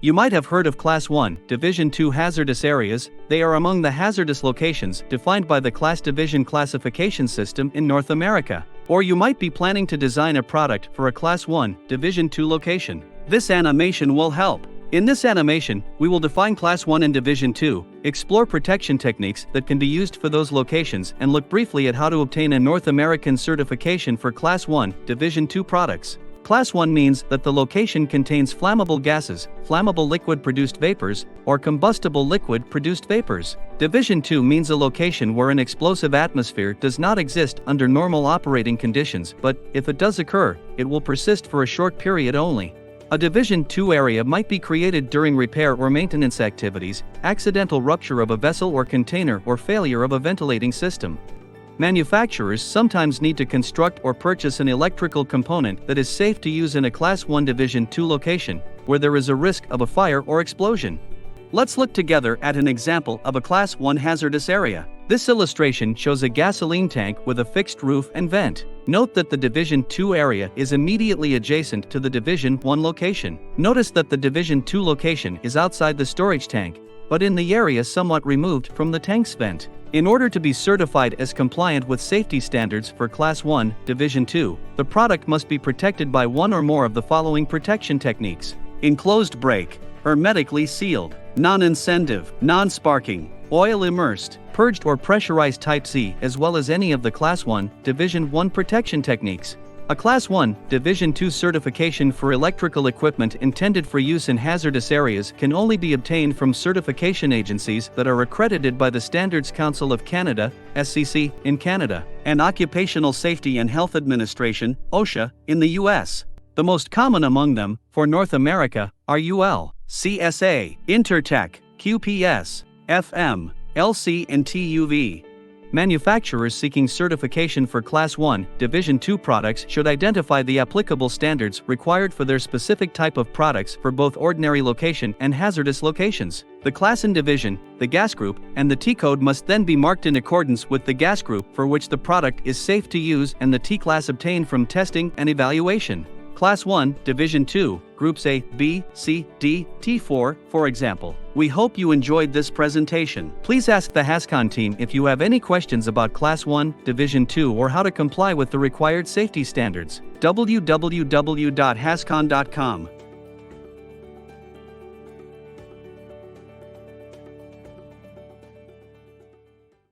You might have heard of Class 1, Division 2 hazardous areas. They are among the hazardous locations defined by the Class Division classification system in North America. Or you might be planning to design a product for a Class 1, Division 2 location. This animation will help. In this animation, we will define Class 1 and Division 2, explore protection techniques that can be used for those locations, and look briefly at how to obtain a North American certification for Class 1, Division 2 products. Class 1 means that the location contains flammable gases, flammable liquid-produced vapors, or combustible liquid-produced vapors. Division 2 means a location where an explosive atmosphere does not exist under normal operating conditions, but, if it does occur, it will persist for a short period only. A Division 2 area might be created during repair or maintenance activities, accidental rupture of a vessel or container, or failure of a ventilating system. Manufacturers sometimes need to construct or purchase an electrical component that is safe to use in a Class 1 Division 2 location, where there is a risk of a fire or explosion. Let's look together at an example of a Class 1 hazardous area. This illustration shows a gasoline tank with a fixed roof and vent. Note that the Division 2 area is immediately adjacent to the Division 1 location. Notice that the Division 2 location is outside the storage tank, but in the area somewhat removed from the tank's vent. In order to be certified as compliant with safety standards for Class 1, Division 2, the product must be protected by one or more of the following protection techniques: enclosed break, hermetically sealed, non-incendive, non-sparking, oil immersed, purged or pressurized Type C, as well as any of the Class 1, Division 1 protection techniques. A Class 1, Division 2 certification for electrical equipment intended for use in hazardous areas can only be obtained from certification agencies that are accredited by the Standards Council of Canada, SCC, in Canada, and Occupational Safety and Health Administration, OSHA, in the US. The most common among them, for North America, are UL, CSA, Intertech, QPS, FM, LC and TUV. Manufacturers seeking certification for Class 1, Division 2 products should identify the applicable standards required for their specific type of products for both ordinary location and hazardous locations. The class and division, the gas group, and the T-code must then be marked in accordance with the gas group for which the product is safe to use and the T-class obtained from testing and evaluation. Class 1, Division 2, Groups A, B, C, D, T4, for example. We hope you enjoyed this presentation. Please ask the HazCon team if you have any questions about Class 1, Division 2 or how to comply with the required safety standards. www.hazcon.com